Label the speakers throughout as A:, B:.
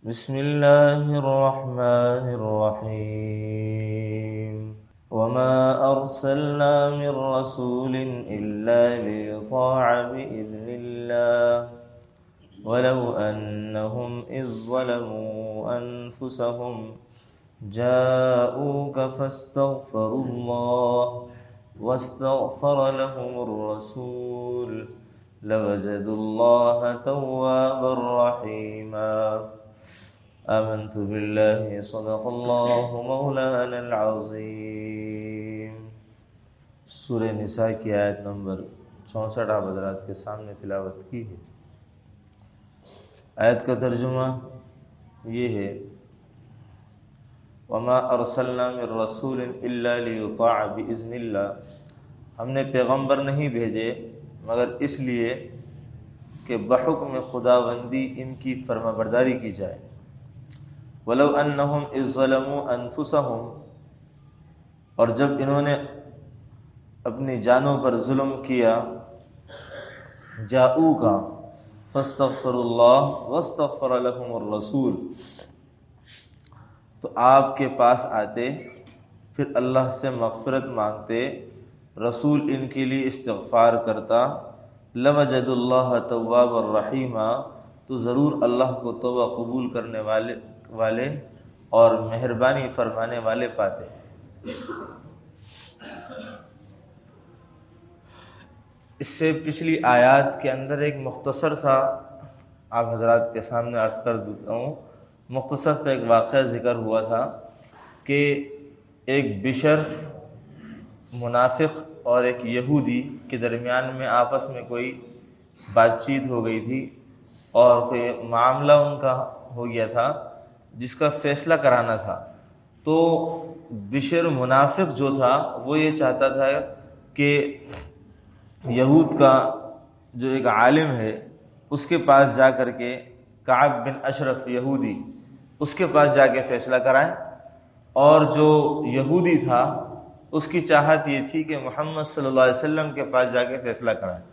A: بسم الله الرحمن الرحيم وما أرسلنا من رسول إلا ليطاع بإذن الله ولو أنهم إذ ظلموا أنفسهم جاءوك فاستغفروا الله واستغفر لهم الرسول لوجدوا الله توابا رحيما آمنت بالله صدق الله مولانا العظیم۔ سورہ نساء کی آیت نمبر 64 آپ حضرات کے سامنے تلاوت کی ہے۔ آیت کا ترجمہ یہ ہے وما ارسلنا من رسول الا لیطاع باذن اللہ، ہم نے پیغمبر نہیں بھیجے مگر اس لیے کہ بحکم خداوندی ان کی فرما برداری کی جائے۔ وَلَوْ أَنَّهُمْ إِذْ ظَلَمُوا أَنفُسَهُمْ، اور جب انہوں نے اپنی جانوں پر ظلم کیا، جاءوک فاستغفروا اللہ واستغفر لهم الرسول، تو آپ کے پاس آتے پھر اللہ سے مغفرت مانگتے، رسول ان کے لیے استغفار کرتا، لوجدوا اللہ توابا رحیما، تو ضرور اللہ کو توبہ قبول کرنے والے اور مہربانی فرمانے والے پاتے ہیں۔ اس سے پچھلی آیات کے اندر ایک مختصر سا آپ حضرات کے سامنے عرض کر دیتا ہوں، مختصر سا ایک واقعہ ذکر ہوا تھا کہ ایک بشر منافق اور ایک یہودی کے درمیان میں آپس میں کوئی بات چیت ہو گئی تھی اور کوئی معاملہ ان کا ہو گیا تھا جس کا فیصلہ کرانا تھا۔ تو بشر منافق جو تھا وہ یہ چاہتا تھا کہ یہود کا جو ایک عالم ہے اس کے پاس جا کر کے، کعب بن اشرف یہودی، اس کے پاس جا کے فیصلہ کرائیں، اور جو یہودی تھا اس کی چاہت یہ تھی کہ محمد صلی اللہ علیہ وسلم کے پاس جا کے فیصلہ کرائیں۔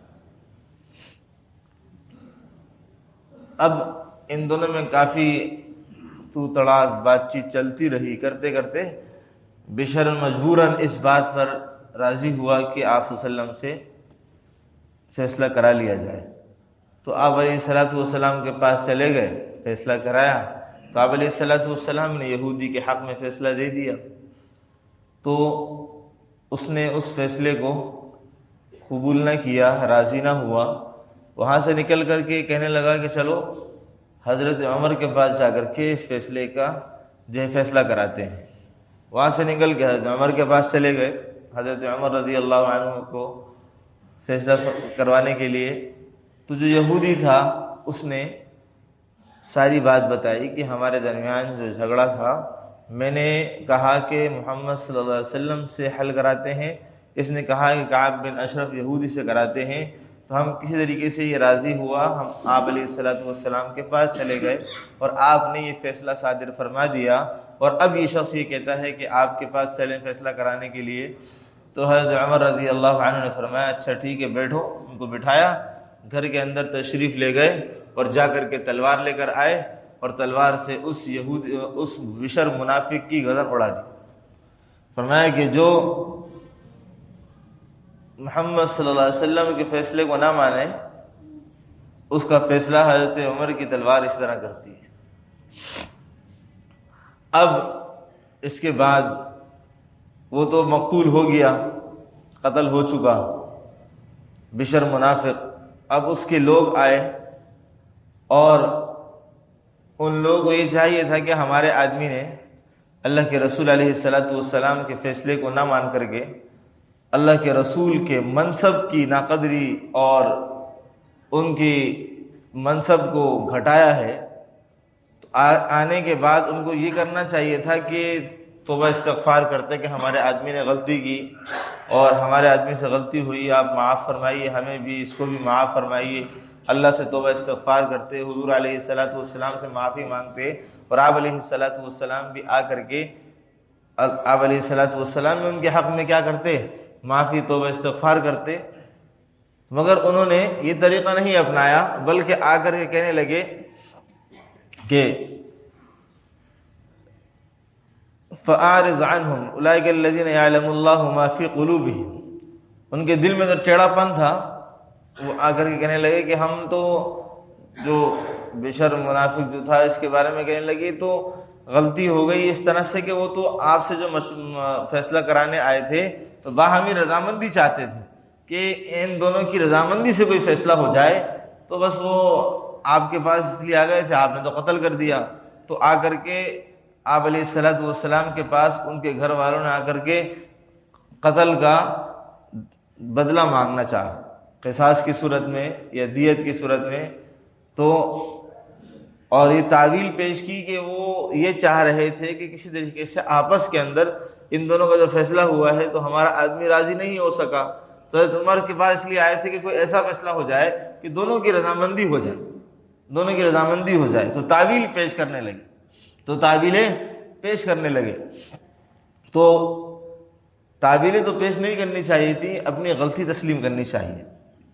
A: اب ان دونوں میں کافی تو تڑاک بات چیت چلتی رہی، کرتے کرتے بشر مجبوراً اس بات پر راضی ہوا کہ آپ صلی اللہ علیہ وسلم سے فیصلہ کرا لیا جائے۔ تو آپ علیہ الصلوۃ والسلام کے پاس چلے گئے، فیصلہ کرایا، تو آپ علیہ الصلوۃ والسلام نے یہودی کے حق میں فیصلہ دے دیا۔ تو اس نے اس فیصلے کو قبول نہ کیا، راضی نہ ہوا، وہاں سے نکل کر کے کہنے لگا کہ چلو حضرت عمر کے پاس جا کر کے اس فیصلے کا جو ہے فیصلہ کراتے ہیں۔ وہاں سے نکل کے حضرت عمر کے پاس چلے گئے، حضرت عمر رضی اللہ عنہ کو فیصلہ کروانے کے لیے۔ تو جو یہودی تھا اس نے ساری بات بتائی کہ ہمارے درمیان جو جھگڑا تھا، میں نے کہا کہ محمد صلی اللہ علیہ وسلم سے حل کراتے ہیں، اس نے کہا کہ کعب بن اشرف یہودی سے کراتے ہیں۔ تو ہم کسی طریقے سے یہ راضی ہوا، ہم آپ علیہ الصلوۃ والسلام کے پاس چلے گئے اور آپ نے یہ فیصلہ صادر فرما دیا، اور اب یہ شخص یہ کہتا ہے کہ آپ کے پاس چلیں فیصلہ کرانے کے لیے۔ تو حضرت عمر رضی اللہ عنہ نے فرمایا اچھا ٹھیک ہے بیٹھو، ان کو بٹھایا، گھر کے اندر تشریف لے گئے اور جا کر کے تلوار لے کر آئے اور تلوار سے اس بشر منافق کی گردن اڑا دی۔ فرمایا کہ جو محمد صلی اللہ علیہ وسلم کے فیصلے کو نہ مانے، اس کا فیصلہ حضرت عمر کی تلوار اس طرح کرتی ہے۔ اب اس کے بعد وہ تو مقتول ہو گیا، قتل ہو چکا بشر منافق۔ اب اس کے لوگ آئے اور ان لوگوں کو یہ چاہیے تھا کہ ہمارے آدمی نے اللہ کے رسول علیہ الصلوۃ والسلام کے فیصلے کو نہ مان کر کے اللہ کے رسول کے منصب کی ناقدری اور ان کی منصب کو گھٹایا ہے۔ تو آنے کے بعد ان کو یہ کرنا چاہیے تھا کہ توبہ استغفار کرتے کہ ہمارے آدمی نے غلطی کی اور ہمارے آدمی سے غلطی ہوئی، آپ معاف فرمائیے، ہمیں بھی اس کو بھی معاف فرمائیے، اللہ سے توبہ استغفار کرتے، حضور علیہ الصلوۃ والسلام سے معافی مانگتے، اور آپ علیہ الصلوۃ والسلام بھی آ کر کے آپ علیہ الصلوۃ والسلام میں ان کے حق میں کیا کرتے، معافی توبہ استغفار کرتے۔ مگر انہوں نے یہ طریقہ نہیں اپنایا، بلکہ آ کر کے کہنے لگے کہ فَأَعْرِضْ عَنْهُمْ أُولَٰئِكَ الَّذِينَ يَعْلَمُ اللَّهُ مَا فِي قُلُوبِهِمْ. ان کے دل میں جو ٹیڑھا پن تھا وہ آ کر کے کہنے لگے کہ ہم تو جو بشر منافق جو تھا اس کے بارے میں کہنے لگے تو غلطی ہو گئی اس طرح سے کہ وہ تو آپ سے جو فیصلہ کرانے آئے تھے تو باہمی رضامندی چاہتے تھے کہ ان دونوں کی رضامندی سے کوئی فیصلہ ہو جائے، تو بس وہ آپ کے پاس اس لیے آ گئے تھے، آپ نے تو قتل کر دیا. تو آ کر کے آپ علیہ الصلوۃ والسلام کے پاس ان کے گھر والوں نے آ کر کے قتل کا بدلہ مانگنا چاہا، قصاص کی صورت میں یا دیت کی صورت میں. تو اور یہ تعویل پیش کی کہ وہ یہ چاہ رہے تھے کہ کسی طریقے سے آپس کے اندر ان دونوں کا جو فیصلہ ہوا ہے تو ہمارا آدمی راضی نہیں ہو سکا، تو حضرت عمر کے پاس اس لیے آئے تھے کہ کوئی ایسا فیصلہ ہو جائے کہ دونوں کی رضامندی ہو جائے، دونوں کی رضامندی ہو جائے. تو تعویل پیش کرنے لگے، تو تعویلیں پیش کرنے لگے. تو تعویلیں تو پیش نہیں کرنی چاہیے تھی، اپنی غلطی تسلیم کرنی چاہیے،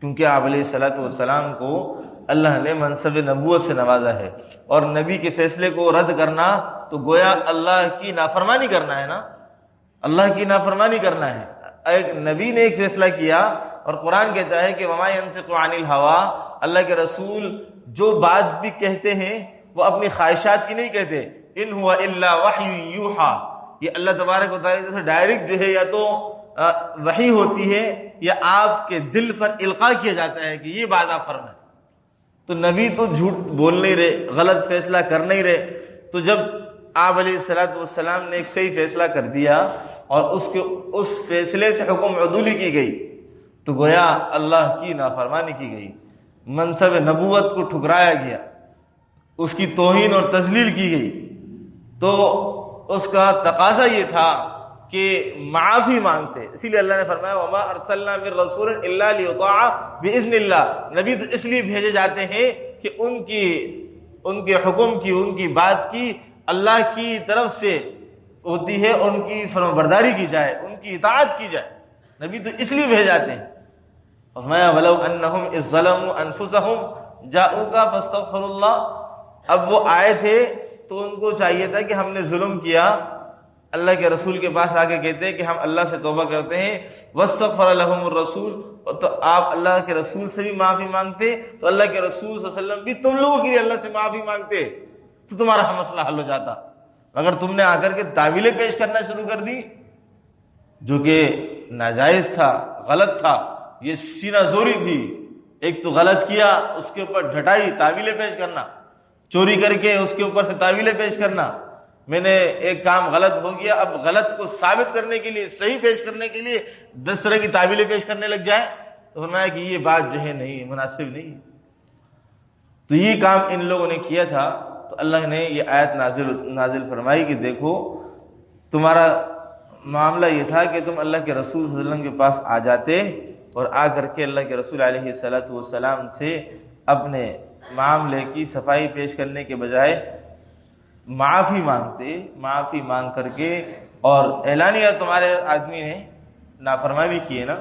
A: کیونکہ آپ علیہ الصلوۃ والسلام کو اللہ نے منصب نبوت سے نوازا ہے، اور نبی کے فیصلے کو رد کرنا تو گویا اللہ کی نافرمانی کرنا ہے نا، اللہ کی نافرمانی کرنا ہے. ایک نبی نے ایک فیصلہ کیا، اور قرآن کہتا ہے کہ وما ينطق عن الهوى، اللہ کے رسول جو بات بھی کہتے ہیں وہ اپنی خواہشات کی نہیں کہتے. ان هو الا وحی یوحى، یہ اللہ تبارک و تعالیٰ سے ڈائریکٹ جو ہے یا تو وحی ہوتی ہے یا آپ کے دل پر القاء کیا جاتا ہے کہ یہ بات آپ فرمائیں. تو نبی تو جھوٹ بول نہیں رہے، غلط فیصلہ کر نہیں رہے. تو جب آپ علیہ الصلوۃ والسلام نے ایک صحیح فیصلہ کر دیا اور اس فیصلے سے حکم عدولی کی گئی تو گویا اللہ کی نافرمانی کی گئی، منصب نبوت کو ٹھکرایا گیا، اس کی توہین اور تذلیل کی گئی. تو اس کا تقاضا یہ تھا کہ معافی مانگتے. اسی لیے اللہ نے فرمایا وما ارسلنا من رسول الا لیطاع باذن اللہ. نبی تو اس لیے بھیجے جاتے ہیں کہ ان کے حکم کی، ان کی بات کی اللہ کی طرف سے ہوتی ہے، ان کی فرمانبرداری کی جائے، ان کی اطاعت کی جائے. نبی تو اس لیے بھیجے جاتے ہیں. فرمایا ولو انہم اذ ظلموا انفسہم جاؤک فاستغفروا اللہ. اب وہ آئے تھے تو ان کو چاہیے تھا کہ ہم نے ظلم کیا، اللہ کے رسول کے پاس آ کے کہتے کہ ہم اللہ سے توبہ کرتے ہیں. واستغفر لهم الرسول، تو آپ اللہ کے رسول سے بھی معافی مانگتے، تو اللہ کے رسول صلی اللہ علیہ وسلم بھی تم لوگوں کے لیے اللہ سے معافی مانگتے تو تمہارا مسئلہ حل ہو جاتا. مگر تم نے آ کر کے تعویلیں پیش کرنا شروع کر دی جو کہ ناجائز تھا، غلط تھا، یہ سینہ زوری تھی. ایک تو غلط کیا، اس کے اوپر ڈھٹائی، تعویلیں پیش کرنا، چوری کر کے اس کے اوپر سے تعویلیں پیش کرنا. میں نے ایک کام غلط ہو گیا، اب غلط کو ثابت کرنے کے لیے، صحیح پیش کرنے کے لیے 10 طرح کی تعویلیں پیش کرنے لگ جائے تو فرمایا کہ یہ بات جو ہے نہیں، مناسب نہیں. تو یہ کام ان لوگوں نے کیا تھا. تو اللہ نے یہ آیت نازل فرمائی کہ دیکھو تمہارا معاملہ یہ تھا کہ تم اللہ کے رسول صلی اللہ علیہ وسلم کے پاس آ جاتے اور آ کر کے اللہ کے رسول علیہ الصلوۃ والسلام سے اپنے معاملے کی صفائی پیش کرنے کے بجائے معافی مانگتے. معافی مانگ کر کے اور اعلانیہ تمہارے آدمی نے نافرمانی کی ہے نا،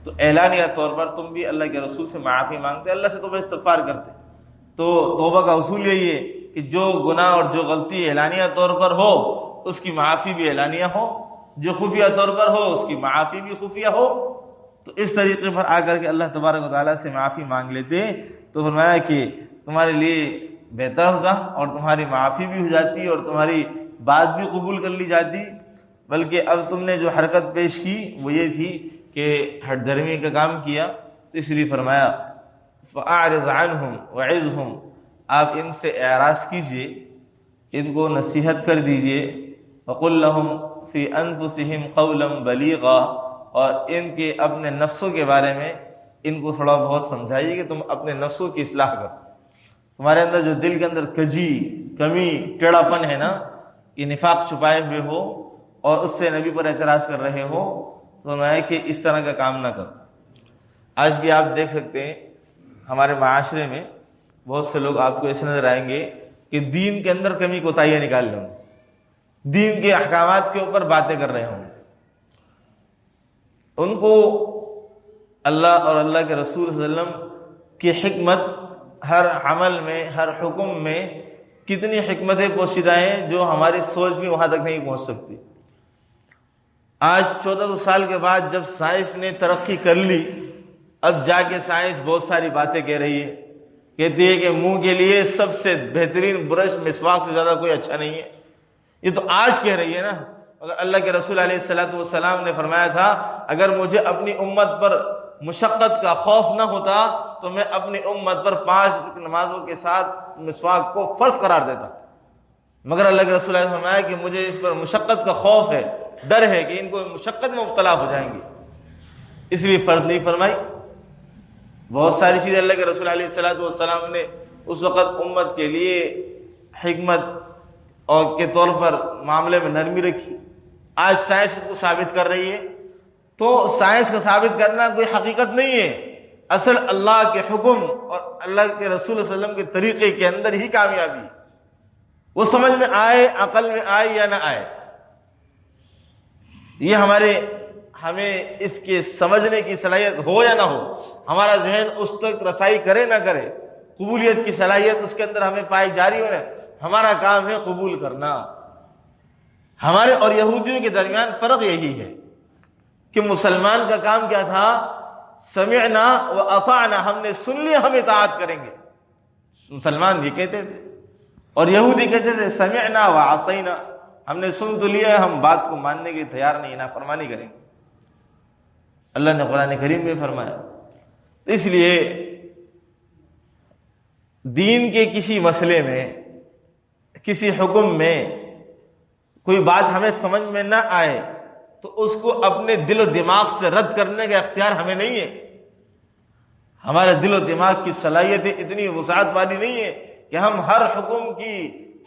A: تو اعلانیہ طور پر تم بھی اللہ کے رسول سے معافی مانگتے، اللہ سے توبہ استغفار کرتے. تو توبہ کا اصول یہی ہے کہ جو گناہ اور جو غلطی اعلانیہ طور پر ہو اس کی معافی بھی اعلانیہ ہو، جو خفیہ طور پر ہو اس کی معافی بھی خفیہ ہو. تو اس طریقے پر آ کر کے اللہ تبارک و تعالیٰ سے معافی مانگ لیتے تو فرمایا کہ تمہارے لیے بہتر ہوتا اور تمہاری معافی بھی ہو جاتی اور تمہاری بات بھی قبول کر لی جاتی. بلکہ اب تم نے جو حرکت پیش کی وہ یہ تھی کہ ہٹ درمی کا کام کیا. تو اس لیے فرمایا فَأَعْرِضْ عَنْهُمْ وَعِظْهُمْ، آپ ان سے اعراض کیجئے، ان کو نصیحت کر دیجئے. وَقُلْ لَهُمْ فِي أَنفُسِهِمْ قَوْلًا بَلِيغًا، اور ان کے اپنے نفسوں کے بارے میں ان کو تھوڑا بہت سمجھائیے کہ تم اپنے نفسوں کی اصلاح کرو. تمہارے اندر جو دل کے اندر کجی، کمی، ٹیڑھا پن ہے نا، یہ نفاق چھپائے ہوئے ہو اور اس سے نبی پر اعتراض کر رہے ہو، تو میں کہ اس طرح کا کام نہ کرو. آج بھی آپ دیکھ سکتے ہیں ہمارے معاشرے میں بہت سے لوگ آپ کو ایسے نظر آئیں گے کہ دین کے اندر کمی کوتاہیاں نکال لیں گے، دین کے احکامات کے اوپر باتیں کر رہے ہوں. ان کو اللہ اور اللہ کے رسول صلی اللہ علیہ وسلم کی حکمت ہر عمل میں، ہر حکم میں کتنی حکمتیں پوشیدہ ہیں جو ہماری سوچ بھی وہاں تک نہیں پہنچ سکتی. آج 1400 سال کے بعد جب سائنس نے ترقی کر لی، اب جا کے سائنس بہت ساری باتیں کہہ رہی ہے، کہتی ہے کہ منہ کے لیے سب سے بہترین برش مسواک سے زیادہ کوئی اچھا نہیں ہے۔ یہ تو آج کہہ رہی ہے نا، اگر اللہ کے رسول علیہ الصلوۃ والسلام نے فرمایا تھا اگر مجھے اپنی امت پر مشقت کا خوف نہ ہوتا تو میں اپنی امت پر 5 نمازوں کے ساتھ مسواک کو فرض قرار دیتا، مگر اللہ کے رسول نے فرمایا کہ مجھے اس پر مشقت کا خوف ہے، ڈر ہے کہ ان کو مشقت میں مبتلا ہو جائیں گے، اس لیے فرض نہیں فرمائی۔ بہت ساری چیزیں اللہ کے رسول علیہ الصلوۃ والسلام نے اس وقت امت کے لیے حکمت اور کے طور پر معاملے میں نرمی رکھی۔ آج سائنس کو ثابت کر رہی ہے، تو سائنس کا ثابت کرنا کوئی حقیقت نہیں ہے، اصل اللہ کے حکم اور اللہ کے رسول صلی اللہ علیہ وسلم کے طریقے کے اندر ہی کامیابی ہے، وہ سمجھ میں آئے، عقل میں آئے یا نہ آئے۔ یہ ہمیں اس کے سمجھنے کی صلاحیت ہو یا نہ ہو، ہمارا ذہن اس تک رسائی کرے نہ کرے، قبولیت کی صلاحیت اس کے اندر ہمیں پائی جاری ہو رہے، ہمارا کام ہے قبول کرنا۔ ہمارے اور یہودیوں کے درمیان فرق یہی ہے کہ مسلمان کا کام کیا تھا، سمعنا و اطعنا، ہم نے سن لیا ہم اطاعت کریں گے، مسلمان یہ کہتے تھے، اور یہودی کہتے تھے سمعنا و عصینا، ہم نے سن تو لیا ہے، ہم بات کو ماننے کے تیار نہیں، نافرمانی کریں گے۔ اللہ نے قرآن کریم میں فرمایا، اس لیے دین کے کسی مسئلے میں، کسی حکم میں کوئی بات ہمیں سمجھ میں نہ آئے تو اس کو اپنے دل و دماغ سے رد کرنے کا اختیار ہمیں نہیں ہے۔ ہمارے دل و دماغ کی صلاحیتیں اتنی وسعت والی نہیں ہے کہ ہم ہر حکم کی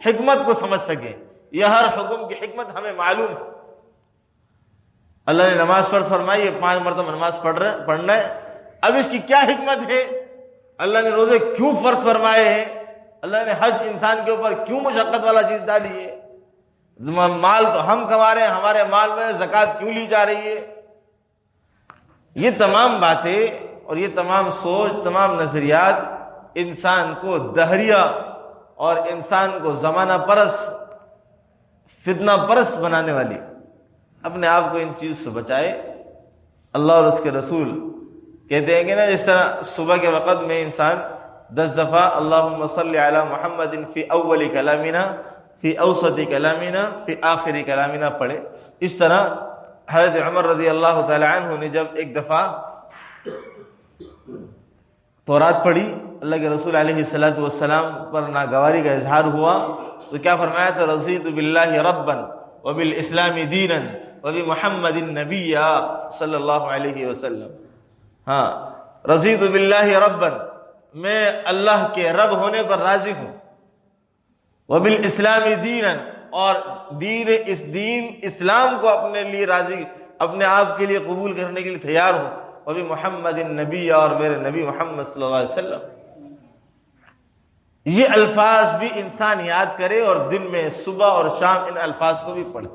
A: حکمت کو سمجھ سکیں یا ہر حکم کی حکمت ہمیں معلوم ہو۔ اللہ نے نماز فرض فرمائی ہے، 5 مرتبہ نماز پڑھنا ہے، اب اس کی کیا حکمت ہے؟ اللہ نے روزے کیوں فرض فرمائے ہیں؟ اللہ نے حج انسان کے اوپر کیوں مشقت والا چیز ڈالی ہے؟ مال تو ہم کما رہے ہیں، ہمارے مال میں زکوٰۃ کیوں لی جا رہی ہے؟ یہ تمام باتیں اور یہ تمام سوچ، تمام نظریات انسان کو دہریہ اور انسان کو زمانہ پرست، فتنہ پرست بنانے والی۔ اپنے آپ کو ان چیز سے بچائے۔ اللہ اور اس کے رسول کہتے ہیں کہ نا، جس طرح صبح کے وقت میں انسان 10 دفعہ اللہم صلی علی محمد فی اول کلامنا فی اوسط کلامنا فی آخری کلامنا پڑھے، اس طرح حضرت عمر رضی اللہ تعالی عنہ نے جب ایک دفعہ تورات پڑھی، اللہ کے رسول علیہ الصلوۃ والسلام پر ناگواری کا اظہار ہوا، تو کیا فرمایا تھا؟ رضیت باللہ ربا وبالاسلام دینا وبمحمد النبی صلی اللہ علیہ وسلم۔ ہاں، رضیت باللہ ربا، میں اللہ کے رب ہونے پر راضی ہوں، وبالاسلام دینا، اور دین اسلام کو اپنے لیے راضی، اپنے آپ کے لیے قبول کرنے کے لیے تیار ہوں، وبمحمد النبی، اور میرے نبی محمد صلی اللہ علیہ وسلم۔ یہ الفاظ بھی انسان یاد کرے اور دن میں صبح اور شام ان الفاظ کو بھی پڑھے،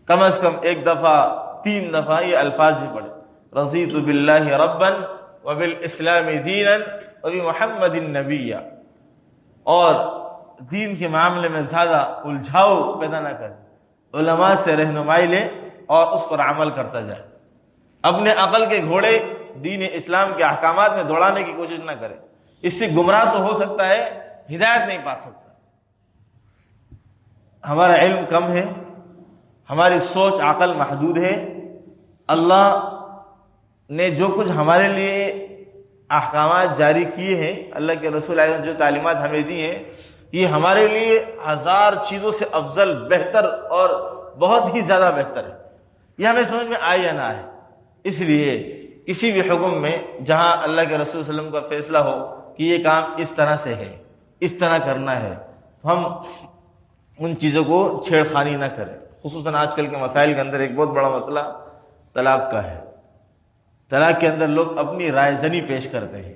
A: کم از کم 1 دفعہ 3 دفعہ یہ الفاظ بھی پڑھے، رضیت باللہ ربا وبالاسلام دینا وبمحمد النبی، اور دین کے معاملے میں زیادہ الجھاؤ پیدا نہ کرے، علماء سے رہنمائی لے اور اس پر عمل کرتا جائے، اپنے عقل کے گھوڑے دین اسلام کے احکامات میں دوڑانے کی کوشش نہ کرے، اس سے گمراہ تو ہو سکتا ہے، ہدایت نہیں پا سکتا۔ ہمارا علم کم ہے، ہماری سوچ عقل محدود ہے، اللہ نے جو کچھ ہمارے لیے احکامات جاری کیے ہیں، اللہ کے رسول علیہ جو تعلیمات ہمیں دی ہیں، یہ ہمارے لیے 1000 چیزوں سے افضل، بہتر اور بہت ہی زیادہ بہتر ہے، یہ ہمیں سمجھ میں آئے یا نہ آئے۔ اس لیے کسی بھی حکم میں جہاں اللہ کے رسول صلی اللہ علیہ وسلم کا فیصلہ ہو کہ یہ کام اس طرح سے ہے، اس طرح کرنا ہے، تو ہم ان چیزوں کو چھیڑخانی نہ کریں۔ خصوصاً آج کل کے مسائل کے اندر ایک بہت بڑا مسئلہ طلاق کا ہے۔ طلاق کے اندر لوگ اپنی رائے زنی پیش کرتے ہیں،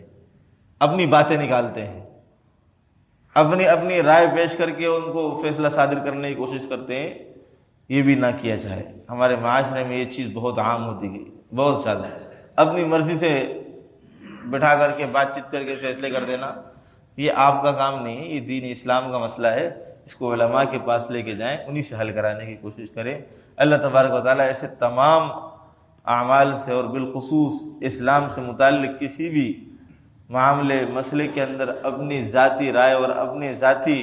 A: اپنی باتیں نکالتے ہیں، اپنی رائے پیش کر کے ان کو فیصلہ صادر کرنے کی کوشش کرتے ہیں۔ یہ بھی نہ کیا جائے۔ ہمارے معاشرے میں یہ چیز بہت عام ہوتی گئی، بہت زیادہ، اپنی مرضی سے بٹھا کر کے بات چیت کر کے فیصلے کر دینا، یہ آپ کا کام نہیں ہے، یہ دین اسلام کا مسئلہ ہے، اس کو علماء کے پاس لے کے جائیں، انہی سے حل کرانے کی کوشش کریں۔ اللہ تبارک و تعالیٰ ایسے تمام اعمال سے اور بالخصوص اسلام سے متعلق کسی بھی معاملے مسئلے کے اندر اپنی ذاتی رائے اور اپنی ذاتی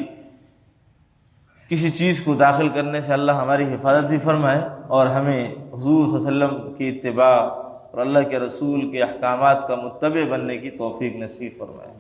A: کسی چیز کو داخل کرنے سے اللہ ہماری حفاظت بھی فرمائے، اور ہمیں حضور صلی اللہ علیہ وسلم کی اتباع اور اللہ کے رسول کے احکامات کا متبع بننے کی توفیق نصیب فرمائے۔